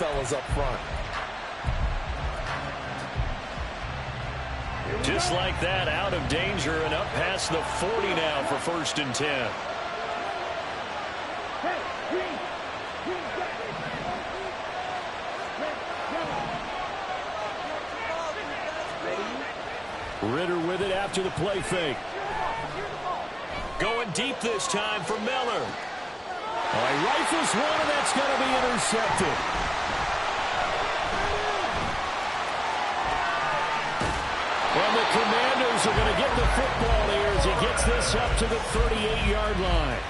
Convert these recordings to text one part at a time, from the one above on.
fellas up front. Just like that, out of danger and up past the 40 now for 1st and 10. Ritter with it after the play fake. Going deep this time for Miller. Oh, he rifles one, and that's going to be intercepted. And the Commanders are going to get the football here as he gets this up to the 38-yard line.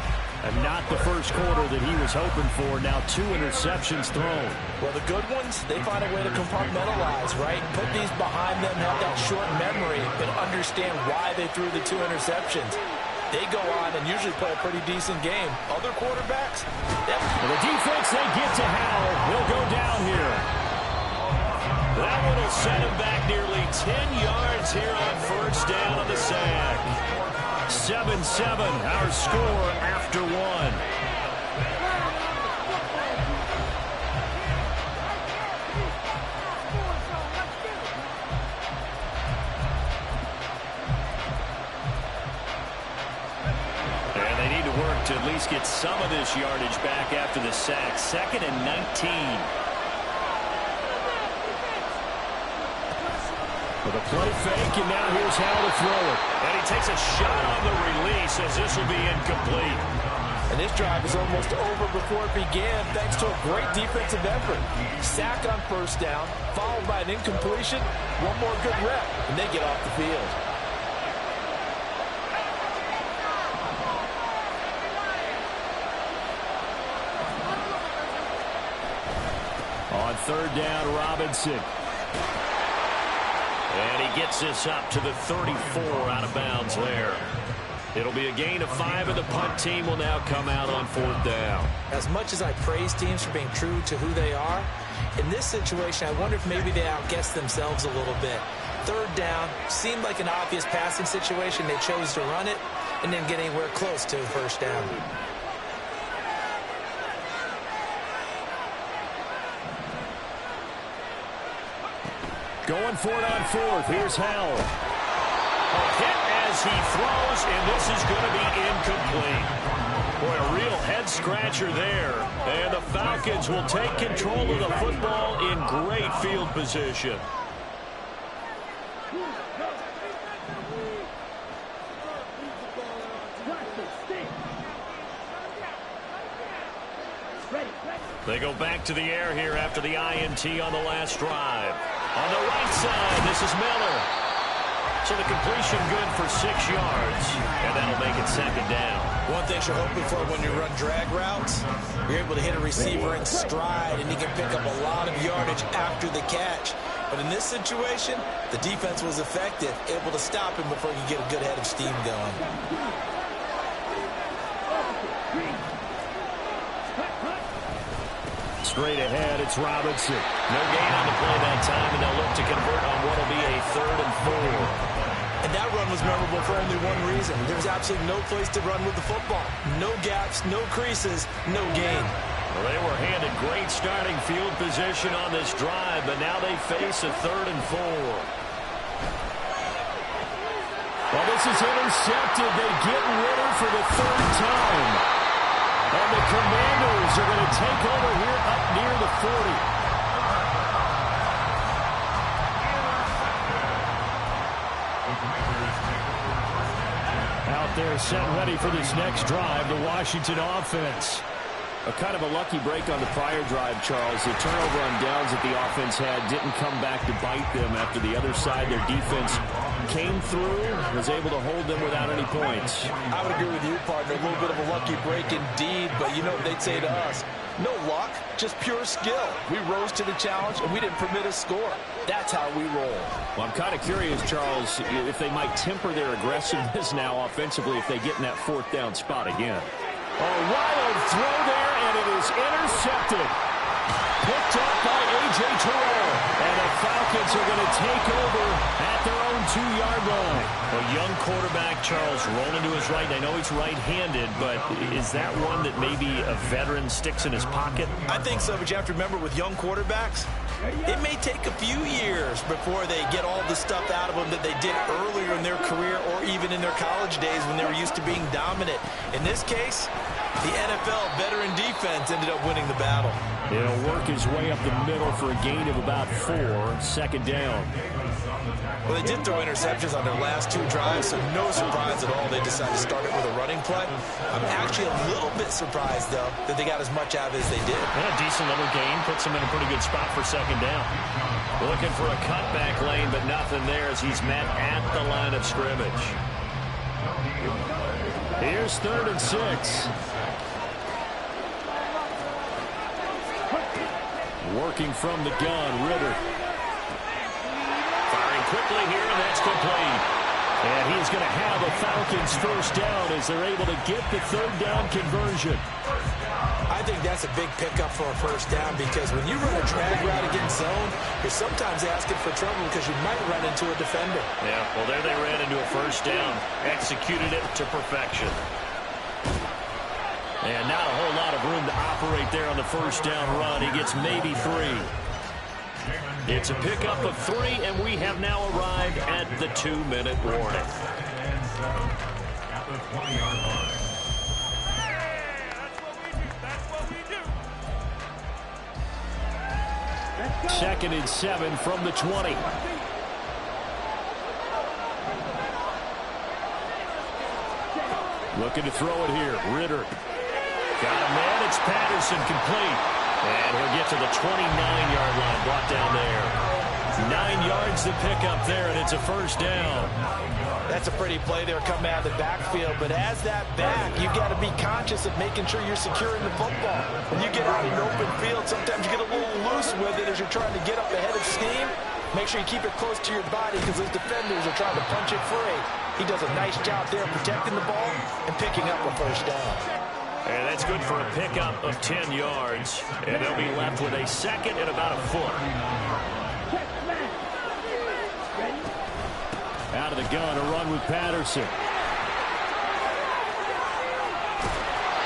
And not the first quarter that he was hoping for. Now 2 interceptions thrown. Well, the good ones, they find a way to compartmentalize, right? Put these behind them, have that short memory, and understand why they threw the 2 interceptions. They go on and usually play a pretty decent game. Other quarterbacks, well, the defense, they get to Howell. He'll go down here. That one will set him back nearly 10 yards here on 1st down on the sack. 7-7, our score after 1. And they need to work to at least get some of this yardage back after the sack. 2nd and 19. With a play fake, and now here's how to throw it. And he takes a shot on the release as this will be incomplete. And this drive is almost over before it began thanks to a great defensive effort. Sack on 1st down, followed by an incompletion. One more good rep, and they get off the field. On 3rd down, Robinson. And he gets this up to the 34 out of bounds there. It'll be a gain of 5, and the punt team will now come out on 4th down. As much as I praise teams for being true to who they are, in this situation, I wonder if maybe they outguessed themselves a little bit. 3rd down seemed like an obvious passing situation. They chose to run it and didn't get anywhere close to 1st down. Going for it on 4th. Here's Howell. A hit as he throws, and this is going to be incomplete. Boy, a real head-scratcher there. And the Falcons will take control of the football in great field position. They go back to the air here after the INT on the last drive. On the right side, this is Miller. So the completion good for 6 yards, and that'll make it 2nd down. One thing you're hoping for when you run drag routes, you're able to hit a receiver in stride, and he can pick up a lot of yardage after the catch. But in this situation, the defense was effective, able to stop him before he could get a good head of steam going. Straight ahead, it's Robinson. No gain on the play that time, and they'll look to convert on what will be a 3rd and 4. And that run was memorable for only one reason. There's absolutely no place to run with the football. No gaps, no creases, no gain. Well, they were handed great starting field position on this drive, but now they face a 3rd and 4. Well, this is intercepted. They get Ritter for the 3rd time. And the Commanders are going to take over here up near the 40. Out there set ready for this next drive, the Washington offense. A kind of a lucky break on the prior drive, Charles. The turnover on downs that the offense had didn't come back to bite them after the other side. Their defense came through, was able to hold them without any points. I would agree with you, partner. A little bit of a lucky break indeed, but you know what they'd say to us? No luck, just pure skill. We rose to the challenge, and we didn't permit a score. That's how we roll. Well, I'm kind of curious, Charles, if they might temper their aggressiveness now offensively if they get in that 4th down spot again. A wild throw there, and it is intercepted. Picked up by A.J. Terrell. And the Falcons are going to take over at their own 2-yard line. A young quarterback, Charles, rolling to his right. I know he's right-handed, but is that one that maybe a veteran sticks in his pocket? I think so, but you have to remember with young quarterbacks, it may take a few years before they get all the stuff out of them that they did earlier in their career or even in their college days when they were used to being dominant. In this case, the NFL veteran defense ended up winning the battle. He'll work his way up the middle for a gain of about 4, second down. Well, they did throw interceptions on their last 2 drives, so no surprise at all they decided to start it with a running play. I'm actually a little bit surprised, though, that they got as much out of it as they did. And a decent little gain puts him in a pretty good spot for second down. Looking for a cutback lane, but nothing there as he's met at the line of scrimmage. Here's 3rd and 6. Working from the gun, Ritter. Firing quickly here, and that's complete. And he's going to have a Falcons first down as they're able to get the 3rd down conversion. I think that's a big pickup for a first down because when you run a drag route against zone, you're sometimes asking for trouble because you might run into a defender. Yeah, well, there they ran into a first down. Executed it to perfection. And not a whole lot of room to operate there on the first down run. He gets maybe 3. It's a pickup of 3, and we have now arrived at the 2-minute warning. Second and 7 from the 20. Looking to throw it here. Ritter. Got a man. It's Patterson, complete. And he'll get to the 29-yard line, brought down there. 9 yards to pick up there, and it's a first down. That's a pretty play there coming out of the backfield. But as that back, you've got to be conscious of making sure you're securing the football. When you get out in the open field, sometimes you get a little loose with it as you're trying to get up ahead of steam. Make sure you keep it close to your body because those defenders are trying to punch it free. He does a nice job there protecting the ball and picking up a first down. And that's good for a pickup of 10 yards. And they'll be left with a second and about a foot. Out of the gun, a run with Patterson.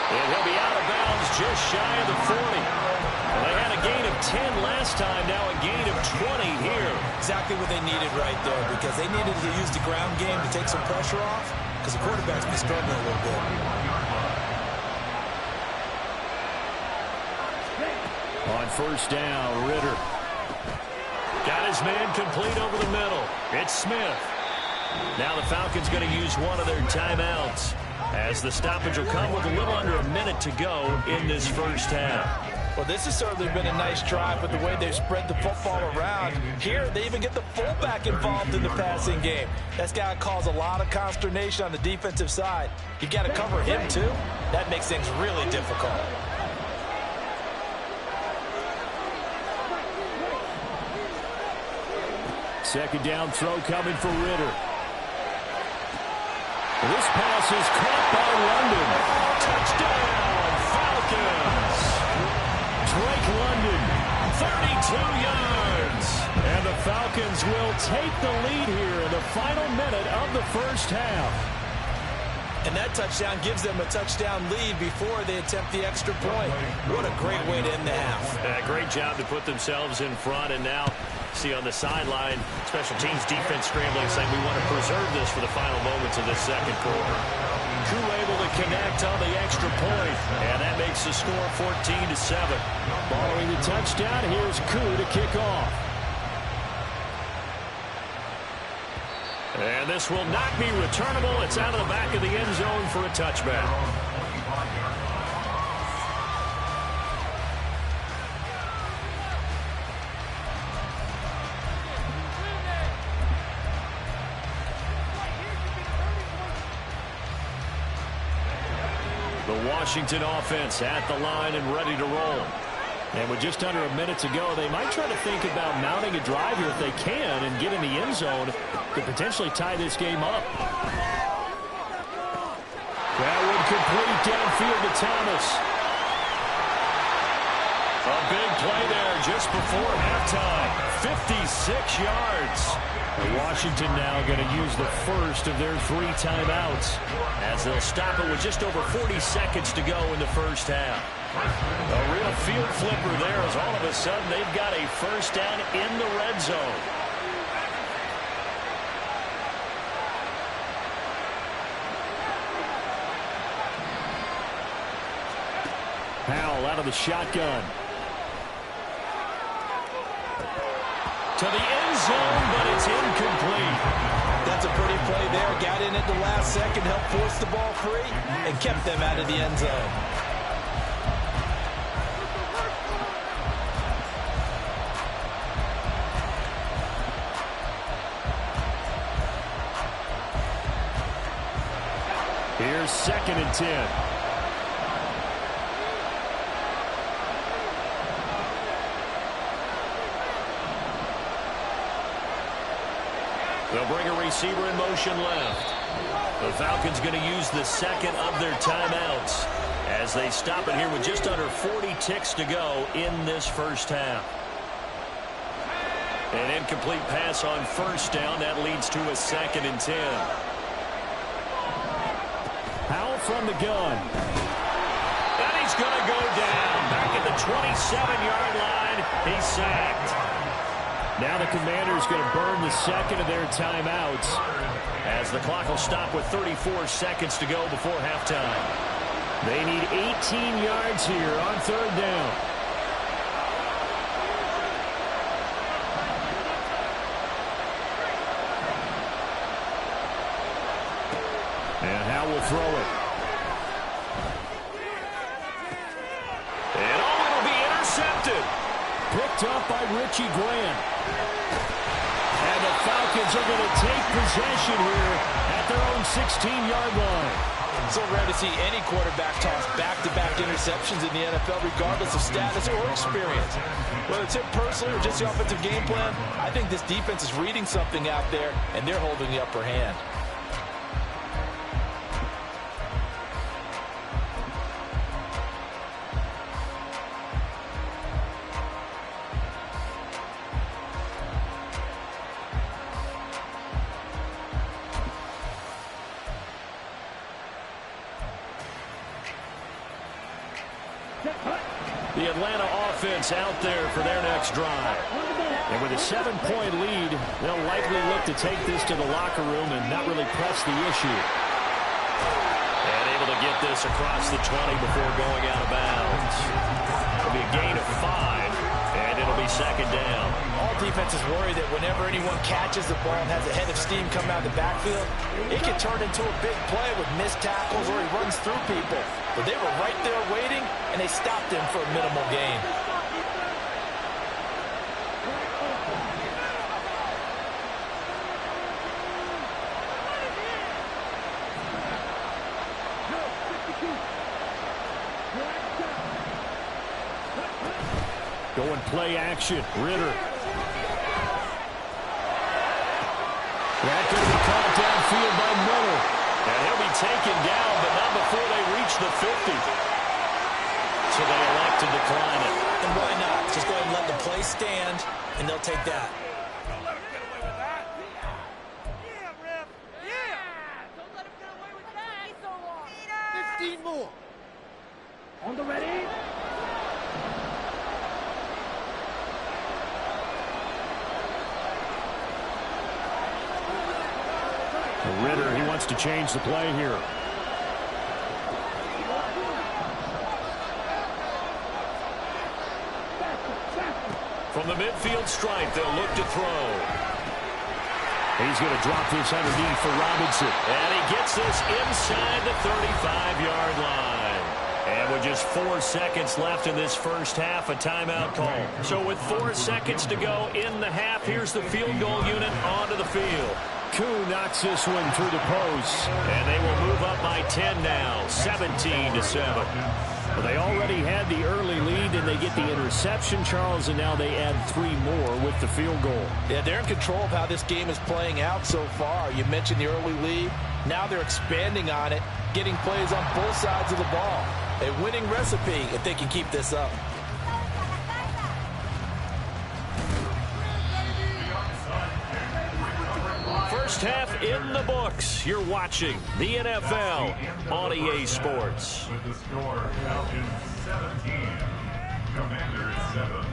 And he'll be out of bounds just shy of the 40. Well, they had a gain of 10 last time, now a gain of 20 here. Exactly what they needed right there because they needed to use the ground game to take some pressure off because the quarterback's been struggling a little bit. On first down, Ritter. Got his man complete over the middle. It's Smith. Now the Falcons going to use one of their timeouts as the stoppage will come with a little under a minute to go in this first half. Well, this has certainly been a nice drive with the way they've spread the football around. Here, they even get the fullback involved in the passing game. That's got to cause a lot of consternation on the defensive side. You got to cover him, too. That makes things really difficult. Second down throw coming for Ritter. This pass is caught by London. Touchdown, Falcons. Drake London, 32 yards. And the Falcons will take the lead here in the final minute of the first half. And that touchdown gives them a touchdown lead before they attempt the extra point. What a great way to end the half. Great job to put themselves in front. And now, see on the sideline, special teams defense scrambling, saying we want to preserve this for the final moments of this second quarter. Koo able to connect on the extra point. And that makes the score 14-7. Following the touchdown, here's Koo to kick off. And this will not be returnable. It's out of the back of the end zone for a touchback. The Washington offense at the line and ready to roll. And with just under a minute to go, they might try to think about mounting a drive here if they can and get in the end zone to potentially tie this game up. That would complete downfield to Thomas. A big play there just before halftime. 56 yards. Washington now going to use the first of their 3 timeouts as they'll stop it with just over 40 seconds to go in the first half. A real field flipper there as all of a sudden they've got a first down in the red zone. Powell out of the shotgun. To the end zone, but it's incomplete. That's a pretty play there. Got in at the last second, helped force the ball free, and kept them out of the end zone. Here's 2nd and 10. They'll bring a receiver in motion left. The Falcons going to use the second of their timeouts as they stop it here with just under 40 ticks to go in this first half. An incomplete pass on first down. That leads to a 2nd and 10. Powell from the gun. And he's going to go down. Back at the 27-yard line. He's sacked. Now the Commanders going to burn the second of their timeouts as the clock will stop with 34 seconds to go before halftime. They need 18 yards here on 3rd down. And Howe will throw it. And it'll be intercepted. Picked up by Richie Grant. And the Falcons are going to take possession here at their own 16-yard line. So rare to see any quarterback toss back-to-back interceptions in the NFL, regardless of status or experience. Whether it's him personally or just the offensive game plan, I think this defense is reading something out there, and they're holding the upper hand. The Atlanta offense out there for their next drive. And with a 7-point lead, they'll likely look to take this to the locker room and not really press the issue. And able to get this across the 20 before going out of bounds. It'll be a gain of 5, and it'll be 2nd down. All defenses worry that whenever anyone catches the ball and has a head of steam come out of the backfield, it can turn into a big play with missed tackles or he runs through people. But they were right there waiting, and they stopped him for a minimal gain. Going play action. Ritter. That going to be caught downfield by Miller. And he'll be taken down, but not before they reach the 50. So they elect to decline it. And why not? Just go ahead and let the play stand, and they'll take that. Don't let him get away with that. Yeah, Rip. Yeah. Don't let him get away with that. So long. 15 more. On the ready. Ritter, he wants to change the play here. From the midfield stripe, they'll look to throw. He's going to drop this underneath for Robinson. And he gets this inside the 35-yard line. And with just 4 seconds left in this first half, a timeout call. So with 4 seconds to go in the half, here's the field goal unit onto the field. Koo knocks this one through the post. And they will move up by 10 now, 17-7. Well, they already had the early lead, and they get the interception, Charles, and now they add 3 more with the field goal. Yeah, they're in control of how this game is playing out so far. You mentioned the early lead. Now they're expanding on it, getting plays on both sides of the ball. A winning recipe if they can keep this up. First half in the books. You're watching the NFL on EA Sports. With the score, Falcons 17, Commanders 7.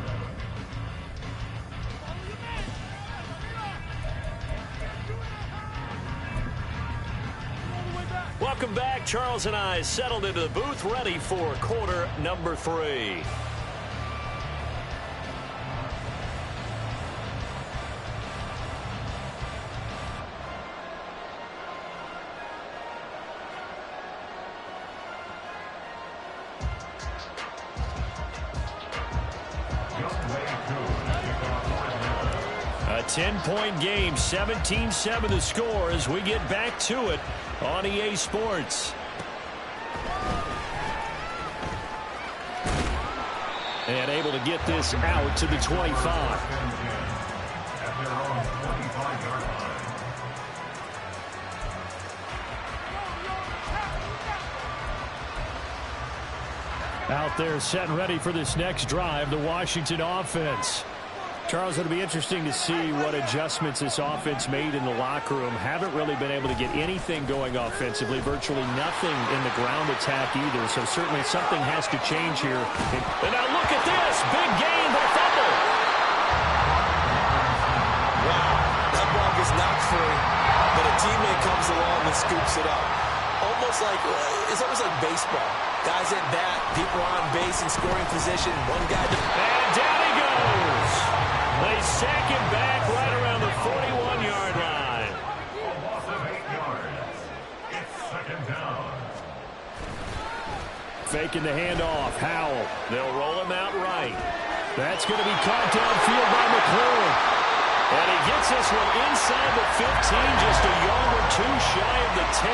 Welcome back. Charles and I settled into the booth, ready for quarter number 3. A 10-point game, 17-7 the score as we get back to it on EA Sports. And able to get this out to the 25. Out there set and ready for this next drive, the Washington offense. Charles, it'll be interesting to see what adjustments this offense made in the locker room. Haven't really been able to get anything going offensively, virtually nothing in the ground attack either. So certainly something has to change here. And now look at this. Big gain, but a fumble. Wow, that ball gets knocked free, but a teammate comes along and scoops it up. It's almost like baseball. Guys at bat, people on base in scoring position. One guy. And down he goes. They sack him back right around the 41-yard line. Loss of 8 yards. It's second down. Faking the handoff. Howell. They'll roll him out right. That's going to be caught downfield by McLaurin. And he gets this one inside the 15, just a yard or two shy of the 10.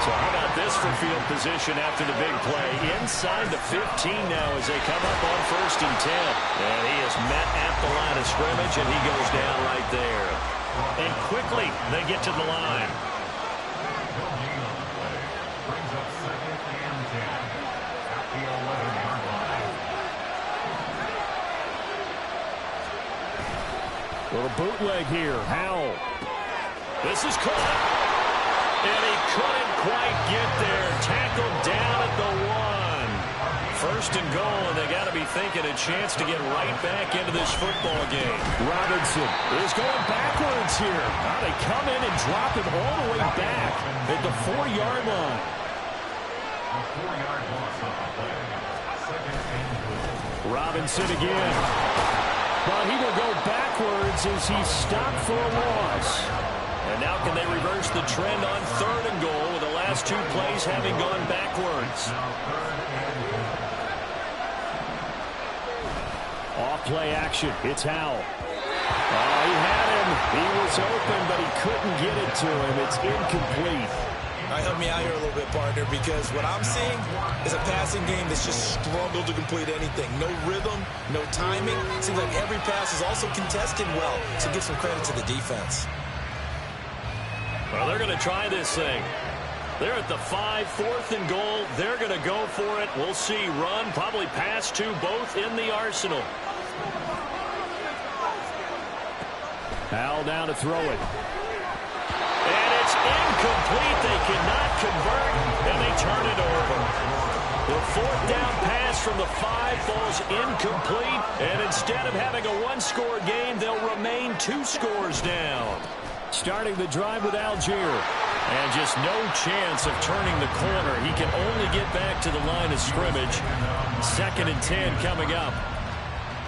So how about this for field position after the big play? Inside the 15 now as they come up on 1st and 10. And he is met at the line of scrimmage, and he goes down right there. And quickly they get to the line. Brings up 2nd and 10 at the 11-yard line. Little bootleg here. Howell. This is caught. And he couldn't quite get there. Tackled down at the 1. 1st and goal, and they got to be thinking a chance to get right back into this football game. Robinson is going backwards here. Now they come in and drop him all the way back at the 4-yard line. A 4-yard loss on the play. 2nd and goal. Robinson again. But he will go backwards as he's stopped for a loss. And now can they reverse the trend on 3rd and goal with the last 2 plays having gone backwards? Off play action. It's Howell. Oh, he had him. He was open, but he couldn't get it to him. It's incomplete. All right, help me out here a little bit, partner, because what I'm seeing is a passing game that's just struggled to complete anything. No rhythm, no timing. Seems like every pass is also contested well, so give some credit to the defense. Well, they're going to try this thing. They're at the 5, 4th and goal. They're going to go for it. We'll see. Run, probably pass to both in the arsenal. Howell down to throw it. And it's incomplete. They cannot convert, and they turn it over. The 4th down pass from the 5 falls incomplete, and instead of having a 1-score game, they'll remain 2 scores down. Starting the drive with Algier. And just no chance of turning the corner. He can only get back to the line of scrimmage. 2nd and 10 coming up.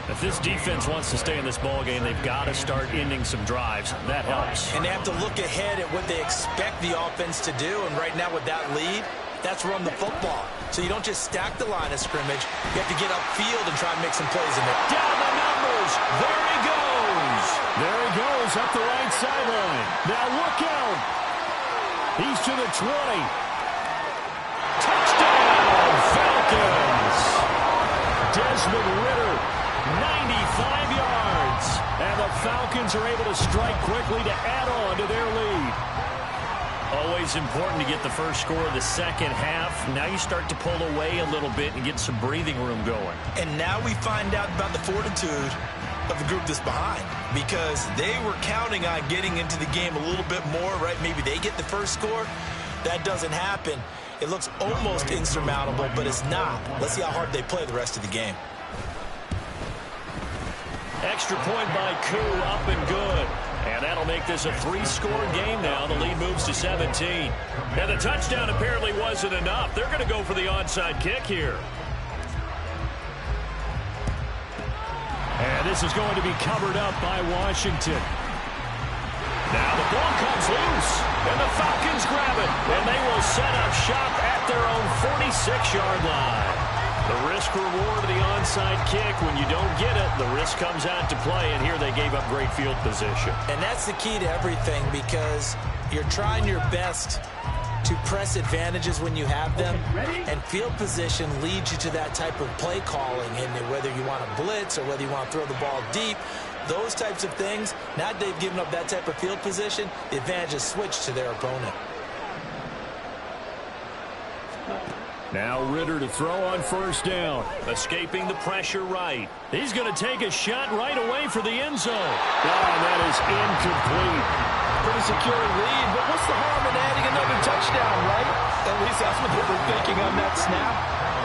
If this defense wants to stay in this ballgame, they've got to start ending some drives. That helps. And they have to look ahead at what they expect the offense to do. And right now with that lead, that's run the football. So you don't just stack the line of scrimmage. You have to get upfield and try and make some plays in there. Down the numbers. There he goes. There he goes up the right sideline. Now look out. He's to the 20. Touchdown, Falcons. Desmond Ridder, 95 yards. And the Falcons are able to strike quickly to add on to their lead. Always important to get the first score of the second half. Now you start to pull away a little bit and get some breathing room going. And now we find out about the fortitude of a group that's behind because they were counting on getting into the game a little bit more, right? Maybe they get the first score. That doesn't happen. It looks almost insurmountable, but it's not. Let's see how hard they play the rest of the game. Extra point by Koo, up and good. And that'll make this a 3-score game now. The lead moves to 17. And the touchdown apparently wasn't enough. They're going to go for the onside kick here. And this is going to be covered up by Washington. Now the ball comes loose, and the Falcons grab it, and they will set up shop at their own 46-yard line. The risk-reward of the onside kick, when you don't get it, the risk comes out to play, and here they gave up great field position. And that's the key to everything because you're trying your best to press advantages when you have them, and field position leads you to that type of play calling, and whether you want to blitz or whether you want to throw the ball deep, those types of things, now they've given up that type of field position, the advantage is switched to their opponent. Now Ritter to throw on first down. Escaping the pressure right. He's going to take a shot right away for the end zone. Oh, that is incomplete. Pretty secure lead, but what's the harm in adding another touchdown, right? At least that's what they were thinking on that snap.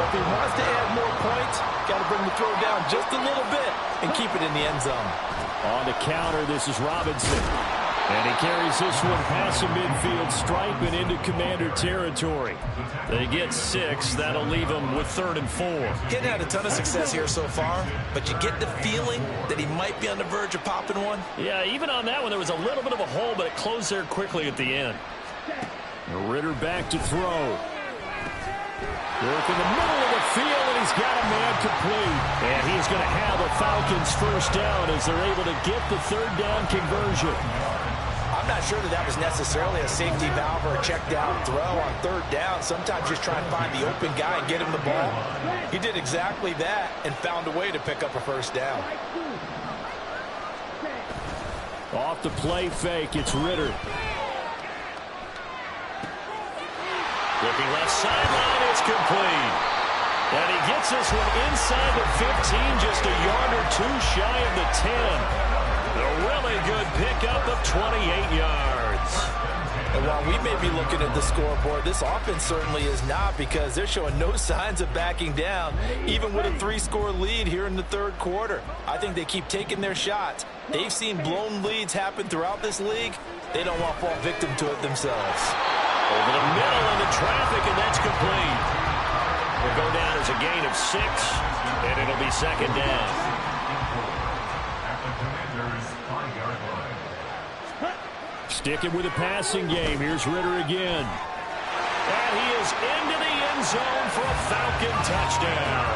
But if he wants to add more points, got to bring the throw down just a little bit and keep it in the end zone. On the counter, this is Robinson. And he carries this one past the midfield stripe and into Commander territory. They get 6. That'll leave them with 3rd and 4. He hadn't had a ton of success here so far, but you get the feeling that he might be on the verge of popping one. Yeah, even on that one, there was a little bit of a hole, but it closed there quickly at the end. Ritter back to throw. Work in the middle of the field, and he's got a man complete. And he's going to have a Falcons first down as they're able to get the 3rd down conversion. I'm not sure that was necessarily a safety valve or a check down throw on 3rd down. Sometimes just try and find the open guy and get him the ball. He did exactly that and found a way to pick up a first down. Off the play fake, it's Ritter. Looking left sideline, it's complete. And he gets this one inside the 15, just a yard or 2 shy of the 10. A really good pickup of 28 yards. And while we may be looking at the scoreboard, this offense certainly is not because they're showing no signs of backing down, even with a 3-score lead here in the 3rd quarter. I think they keep taking their shots. They've seen blown leads happen throughout this league. They don't want to fall victim to it themselves. Over the middle into traffic, and that's complete. Will go down as a gain of 6, and it'll be 2nd down. Sticking with the passing game. Here's Ritter again. And he is into the end zone for a Falcon touchdown.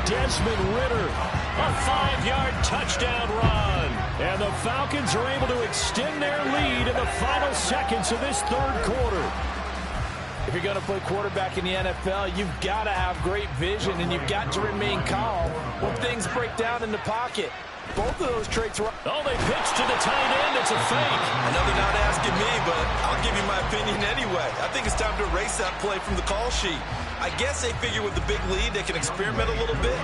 Desmond Ritter, a 5-yard touchdown run. And the Falcons are able to extend their lead in the final seconds of this 3rd quarter. If you're going to play quarterback in the NFL, you've got to have great vision, and you've got to remain calm when things break down in the pocket. Both of those traits were... Oh, they pitched to the tight end. It's a fake. I know they're not asking me, but I'll give you my opinion anyway. I think it's time to erase that play from the call sheet. I guess they figure with the big lead they can experiment a little bit.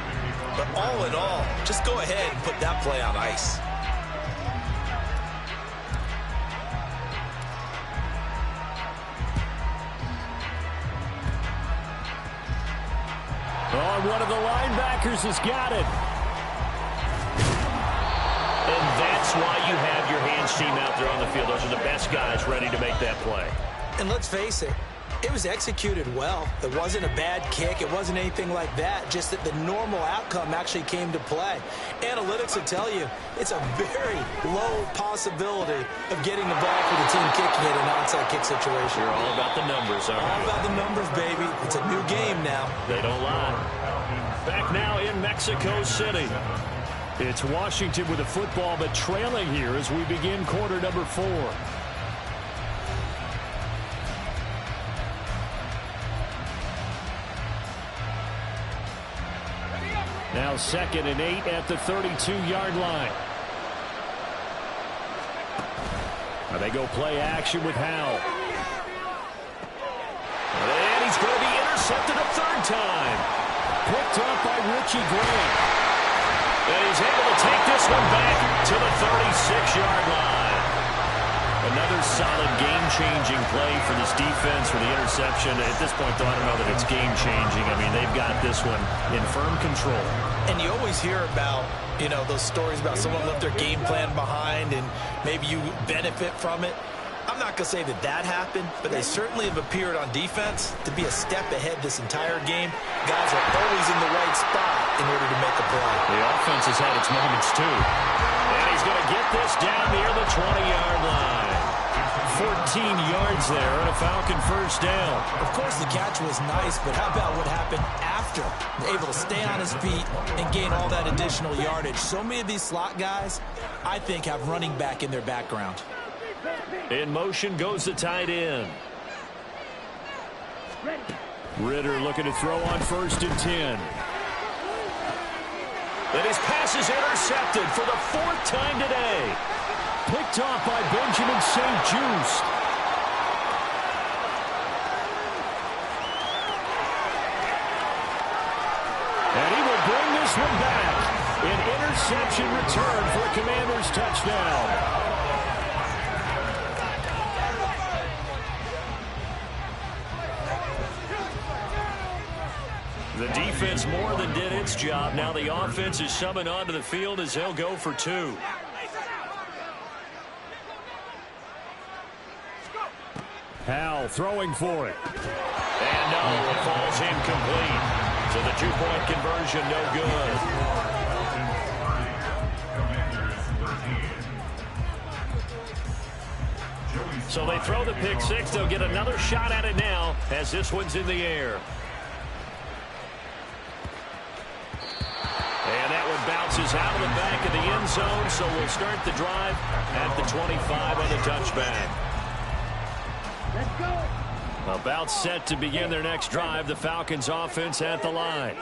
But all in all, just go ahead and put that play on ice. Oh, one of the linebackers has got it. And that's why you have your hands team out there on the field. Those are the best guys ready to make that play. And let's face it, it was executed well. It wasn't a bad kick. It wasn't anything like that. Just that the normal outcome actually came to play. Analytics will tell you it's a very low possibility of getting the ball for the team kicking it in an onside kick situation. You're all about the numbers, aren't you? All about the numbers, baby. It's a new game now. They don't lie. Back now in Mexico City. It's Washington with the football, but trailing here as we begin quarter number 4. Now 2nd and 8 at the 32-yard line. Now they go play action with Howell. And he's going to be intercepted a 3rd time. Picked up by Richie Grant. And he's able to take this one back to the 36-yard line. Another solid game-changing play for this defense for the interception. At this point, though, I don't know that it's game-changing. I mean, they've got this one in firm control. And you always hear about, you know, those stories about someone left their game plan behind and maybe you benefit from it. I'm not going to say that that happened, but they certainly have appeared on defense to be a step ahead this entire game. Guys are always in the right spot in order to make a play. The offense has had its moments, too. And he's going to get this down near the 20-yard line. 14 yards there and a Falcon first down. Of course, the catch was nice, but how about what happened after? Able to stay on his feet and gain all that additional yardage. So many of these slot guys, I think, have running back in their background. In motion goes the tight end. Ritter looking to throw on 1st and 10. And his pass is intercepted for the 4th time today. Picked off by Benjamin St. Just. And he will bring this one back. An interception return for a Commanders touchdown. The defense more than did its job. Now the offense is summoned onto the field as they'll go for 2. Howell throwing for it. And no, it falls incomplete. So the 2-point conversion no good. So they throw the pick 6. They'll get another shot at it now as this one's in the air. And that one bounces out of the back of the end zone, so we'll start the drive at the 25 on the touchback. Let's go. About set to begin their next drive, the Falcons offense at the line.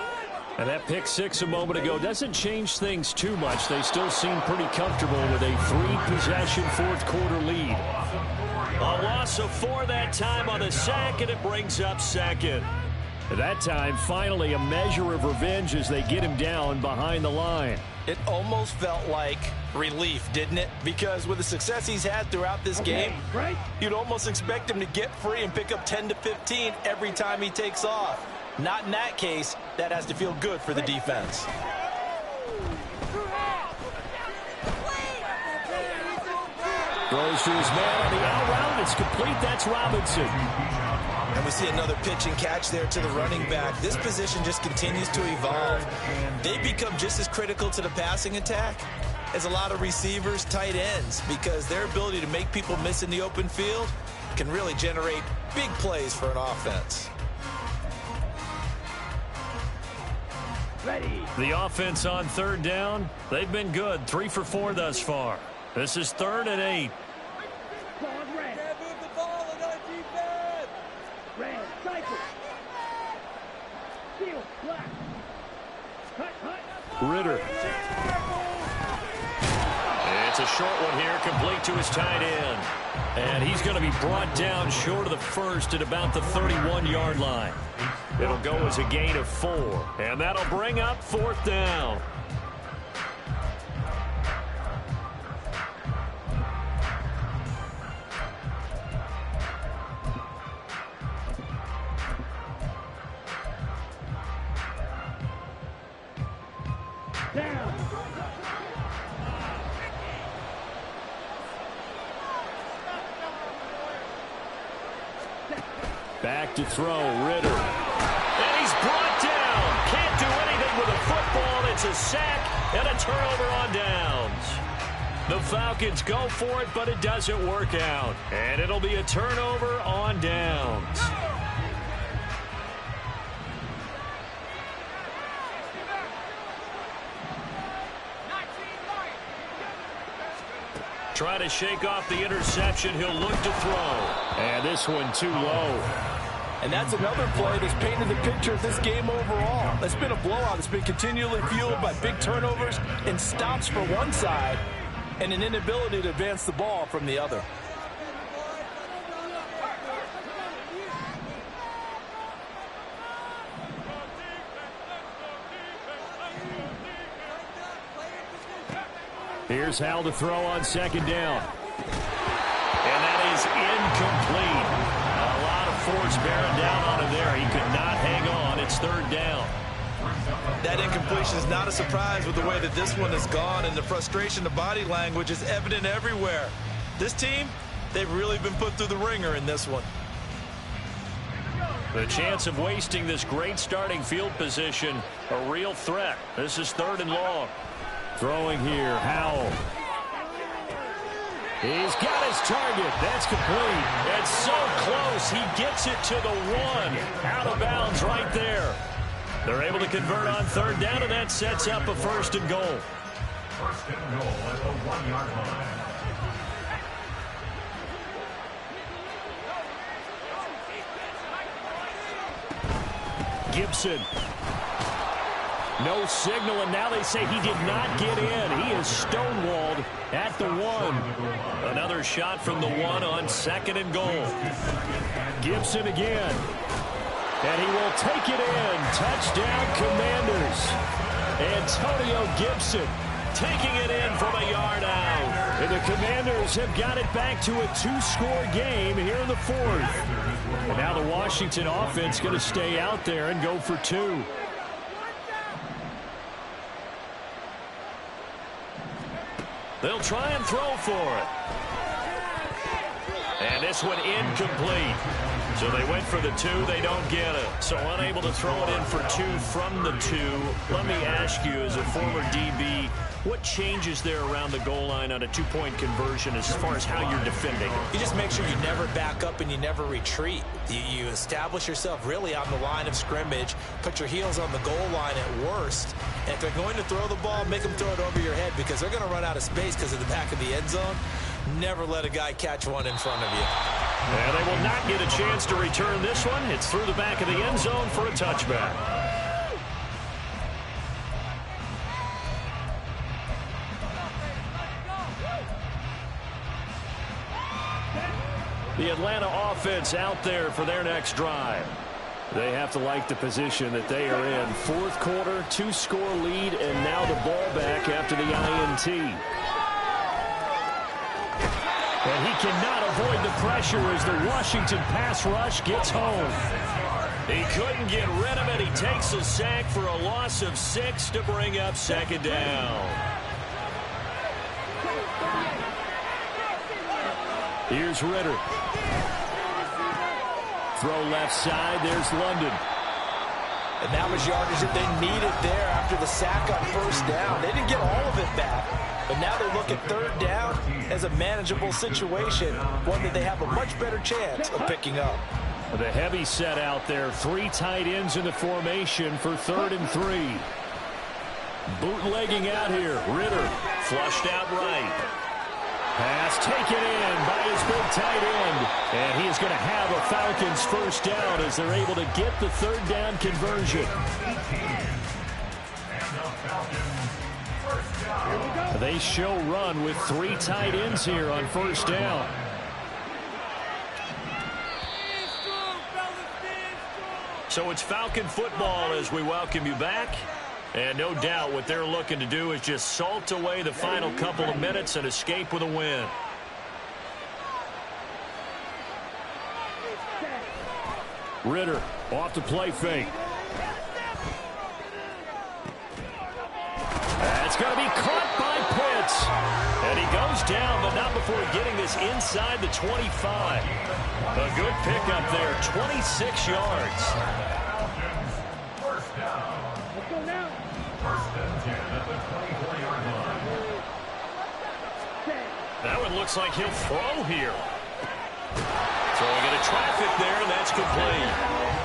And that pick 6 a moment ago doesn't change things too much. They still seem pretty comfortable with a 3-possession 4th-quarter lead. A loss of 4 that time on the sack, and it brings up 2nd. At that time, finally a measure of revenge as they get him down behind the line. It almost felt like relief, didn't it? Because with the success he's had throughout this game, you'd almost expect him to get free and pick up 10 to 15 every time he takes off. Not in that case. That has to feel good for the defense. Throws to his man on the out route. It's complete. That's Robinson. And we see another pitch and catch there to the running back. This position just continues to evolve. They become just as critical to the passing attack as a lot of receivers, tight ends, because their ability to make people miss in the open field can really generate big plays for an offense. Ready. The offense on 3rd down, they've been good. 3 for 4 thus far. This is 3rd and 8. Red. Can't move the ball on our defense. Red. Cycle. Steel. Black. Cut. Ritter. It's a short one here, complete to his tight end. And he's going to be brought down short of the 1st at about the 31-yard line. It'll go as a gain of 4. And that'll bring up 4th down. Down. Back to throw, Ritter. And he's brought down. Can't do anything with a football. It's a sack and a turnover on downs. The Falcons go for it, but it doesn't work out. And it'll be a turnover on downs. Try to shake off the interception. He'll look to throw. And this one too low. And that's another play that's painted the picture of this game overall. It's been a blowout. It's been continually fueled by big turnovers and stops for one side and an inability to advance the ball from the other. Here's Hal to throw on second down. And that is incomplete. A lot of force bearing down on him there. He could not hang on. It's third down. That incompletion is not a surprise with the way that this one has gone, and the frustration, the body language is evident everywhere. This team, they've really been put through the ringer in this one. The chance of wasting this great starting field position, a real threat. This is third and long. Throwing here, Howell. He's got his target. That's complete. It's so close. He gets it to the one. Out of bounds right there. They're able to convert on third down, and that sets up a first and goal. First and goal at the 1-yard line. Gibson. No signal, and now they say he did not get in. He is stonewalled at the one. Another shot from the one on second and goal. Gibson again. And he will take it in. Touchdown, Commanders. Antonio Gibson taking it in from a yard out. And the Commanders have got it back to a two-score game here in the fourth. And now the Washington offense going to stay out there and go for two. They'll try and throw for it. And this one incomplete. So they went for the two. They don't get it. So unable to throw it in for two from the two. Let me ask you, as a former DB, what changes there around the goal line on a two-point conversion as far as how you're defending? You just make sure you never back up and you never retreat. You establish yourself really on the line of scrimmage, put your heels on the goal line at worst, and if they're going to throw the ball, make them throw it over your head because they're going to run out of space because of the back of the end zone. Never let a guy catch one in front of you. And they will not get a chance to return this one. It's through the back of the end zone for a touchback. The Atlanta offense out there for their next drive. They have to like the position that they are in. Fourth quarter, two-score lead, and now the ball back after the INT. And he cannot avoid the pressure as the Washington pass rush gets home. He couldn't get rid of it. He takes a sack for a loss of 6 to bring up second down. Here's Ritter. Throw left side. There's London. And that was yardage that they needed there after the sack on first down. They didn't get all of it back, but now they look at third down as a manageable situation, one that they have a much better chance of picking up. The heavy set out there. 3 tight ends in the formation for 3rd and 3. Bootlegging out here. Ritter flushed out right. Pass taken in by his big tight end. And he is going to have a Falcons first down as they're able to get the third down conversion. They show run with 3 tight ends here on first down. So it's Falcon football as we welcome you back. And no doubt what they're looking to do is just salt away the final couple of minutes and escape with a win. Ritter off the play fake. That's going to be caught by Pitts. And he goes down, but not before getting this inside the 25. A good pickup there, 26 yards. First down. Let's go now. First and 10 at the 24-yard line. That one looks like he'll throw here. Throwing into traffic there, and that's complete.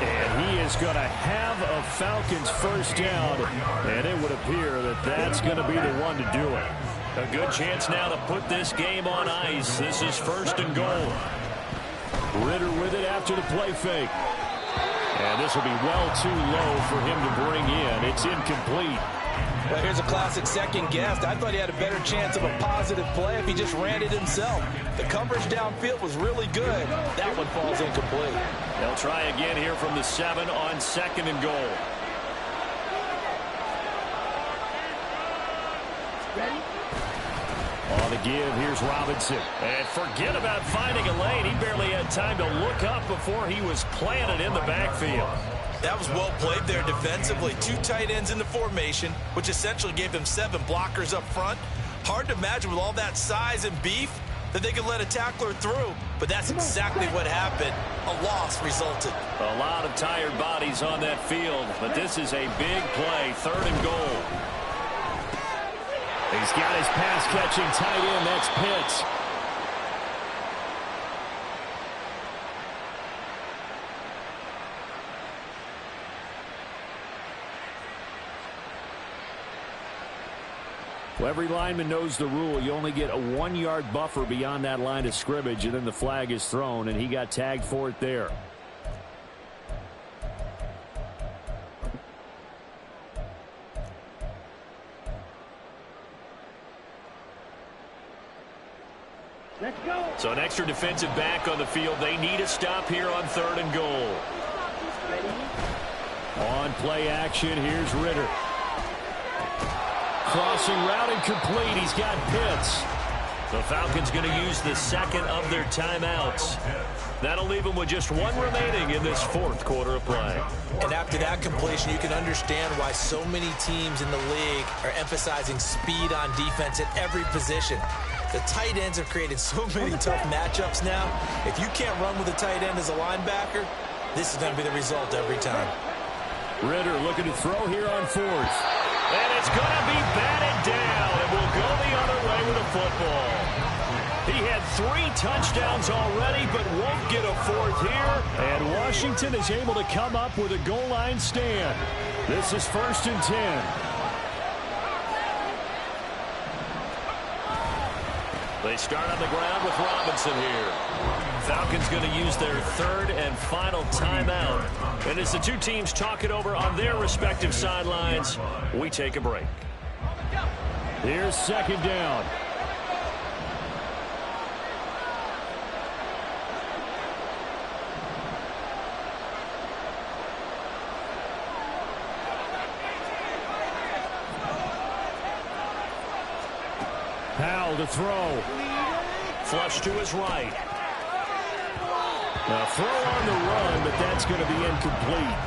And he is going to have a Falcons first down, and it would appear that that's going to be the one to do it. A good chance now to put this game on ice. This is first and goal. Ritter with it after the play fake. And this will be well too low for him to bring in. It's incomplete. Well, here's a classic second guess. I thought he had a better chance of a positive play if he just ran it himself. The coverage downfield was really good. That one falls incomplete. They'll try again here from the 7 on second and goal. the give, here's Robinson. And forget about finding a lane. He barely had time to look up before he was planted in the backfield. That was well played there defensively. 2 tight ends in the formation, which essentially gave them 7 blockers up front. Hard to imagine with all that size and beef that they could let a tackler through, but that's exactly what happened. A loss resulted. A lot of tired bodies on that field, but this is a big play, 3rd and goal. He's got his pass-catching tight end, that's Pitts. Well, every lineman knows the rule. You only get a 1-yard buffer beyond that line of scrimmage, and then the flag is thrown, and he got tagged for it there. Let's go. So an extra defensive back on the field. They need a stop here on 3rd and goal. On play action, here's Ritter. Crossing route incomplete. He's got Pitts. The Falcons going to use the 2nd of their timeouts. That'll leave them with just 1 remaining in this 4th quarter of play. And after that completion, you can understand why so many teams in the league are emphasizing speed on defense at every position. The tight ends have created so many tough matchups now. If you can't run with a tight end as a linebacker, this is going to be the result every time. Ritter looking to throw here on 4th. And it's going to be batted down, and will go the other way with a football. He had 3 touchdowns already, but won't get a 4th here. And Washington is able to come up with a goal line stand. This is 1st and 10. They start on the ground with Robinson here. Falcons going to use their 3rd and final timeout. And as the 2 teams talk it over on their respective sidelines, we take a break. Here's 2nd down. Powell to throw. Flush to his right. A throw on the run, but that's going to be incomplete.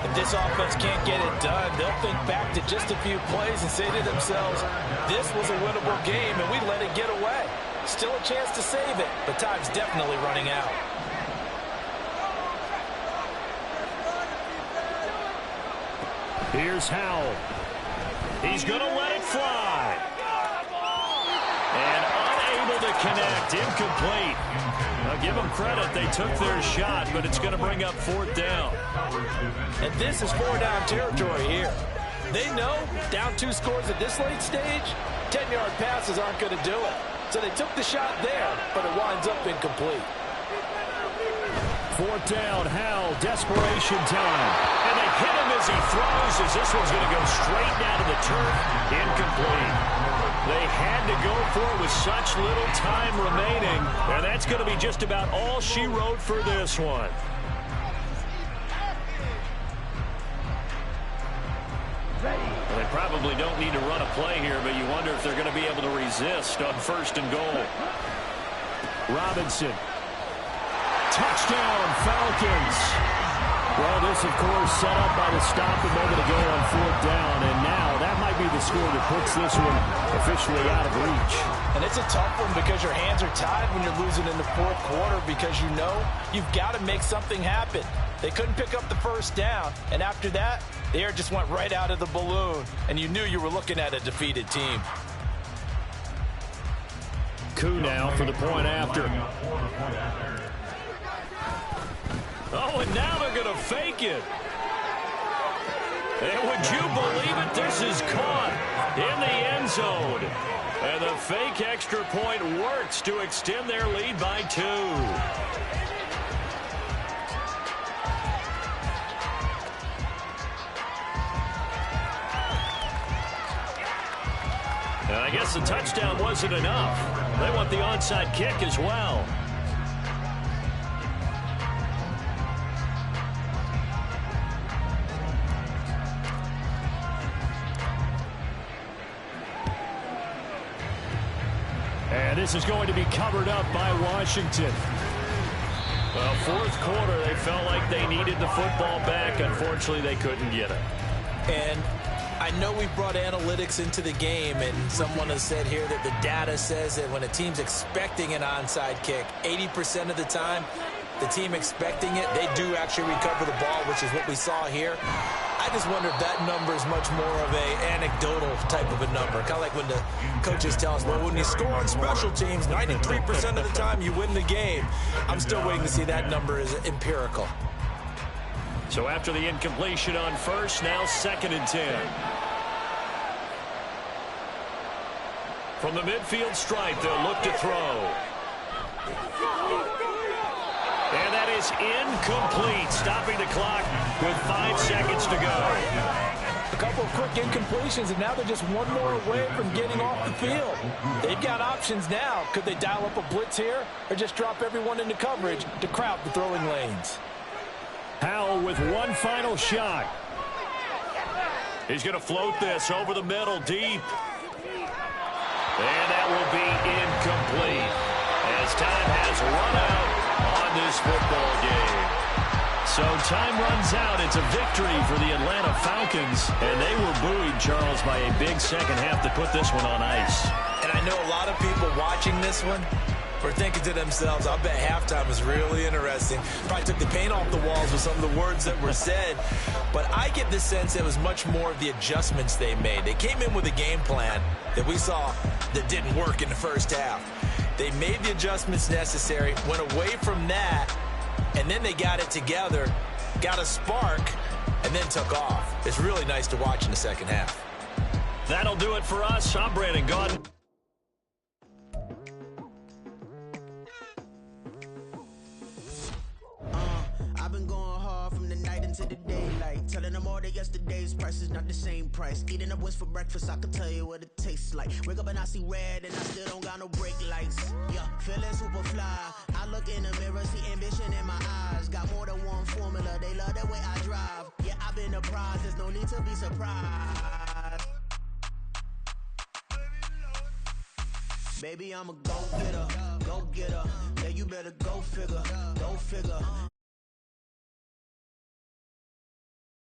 If this offense can't get it done, they'll think back to just a few plays and say to themselves, this was a winnable game and we let it get away. Still a chance to save it, but time's definitely running out. Here's Howell. He's going to let it fly. And unable to connect, incomplete. Now give them credit, they took their shot, but it's going to bring up 4th down. And this is 4-down territory here. They know down 2 scores at this late stage, 10-yard passes aren't going to do it. So they took the shot there, but it winds up incomplete. 4th down, Howell, desperation time. And they hit him as he throws, as this one's going to go straight down to the turf, incomplete. They had to go for it with such little time remaining, and that's going to be just about all she wrote for this one. Well, they probably don't need to run a play here, but you wonder if they're going to be able to resist on 1st and goal. Robinson. Touchdown, Falcons. Well, this, of course, set up by the stop a moment ago on 4th down, and now that might be the score that puts this one officially out of reach. And it's a tough one because your hands are tied when you're losing in the 4th quarter because you know you've got to make something happen. They couldn't pick up the 1st down, and after that, the air just went right out of the balloon, and you knew you were looking at a defeated team. Coup now for the point after. Oh, and now they're going to fake it. And would you believe it? This is caught in the end zone. And the fake extra point works to extend their lead by 2. And I guess the touchdown wasn't enough. They want the onside kick as well. And this is going to be covered up by Washington. Well, fourth quarter, they felt like they needed the football back. Unfortunately, they couldn't get it. And I know we brought analytics into the game, and someone has said here that the data says that when a team's expecting an onside kick, 80% of the time, the team expecting it, they do actually recover the ball, which is what we saw here. I just wonder if that number is much more of a anecdotal type of a number. Kind of like when the coaches tell us, well, when you score on special teams, 93% of the time you win the game. I'm still waiting to see that number is empirical. So after the incompletion on first, now 2nd and 10. From the midfield stripe, they'll look to throw. And that is incomplete, stopping the clock with 5 seconds to go. A couple of quick incompletions, and now they're just one more away from getting off the field. They've got options now. Could they dial up a blitz here or just drop everyone into coverage to crowd the throwing lanes? Howell with one final shot. He's going to float this over the middle, deep. And that will be incomplete as time has run out on this football game. So time runs out. It's a victory for the Atlanta Falcons. And they were buoyed, Charles, by a big second half to put this one on ice. And I know a lot of people watching this one were thinking to themselves, I bet halftime was really interesting. Probably took the paint off the walls with some of the words that were said. But I get the sense it was much more of the adjustments they made. They came in with a game plan that we saw that didn't work in the first half. They made the adjustments necessary, went away from that, and then they got it together, got a spark, and then took off. It's really nice to watch in the second half. That'll do it for us. I'm Brandon Gaudin. I've been going hard from the night into the daylight, telling them all that yesterday's price is not the same price. Eating up wings for breakfast, I can tell you what it tastes like. Wake up and I see red and I still don't got no brake lights. Yeah, feeling super fly. I look in the mirror, see ambition in my eyes. Got more than one formula, they love the way I drive. Yeah, I've been apprised, there's no need to be surprised. Baby, I'm a go-getter.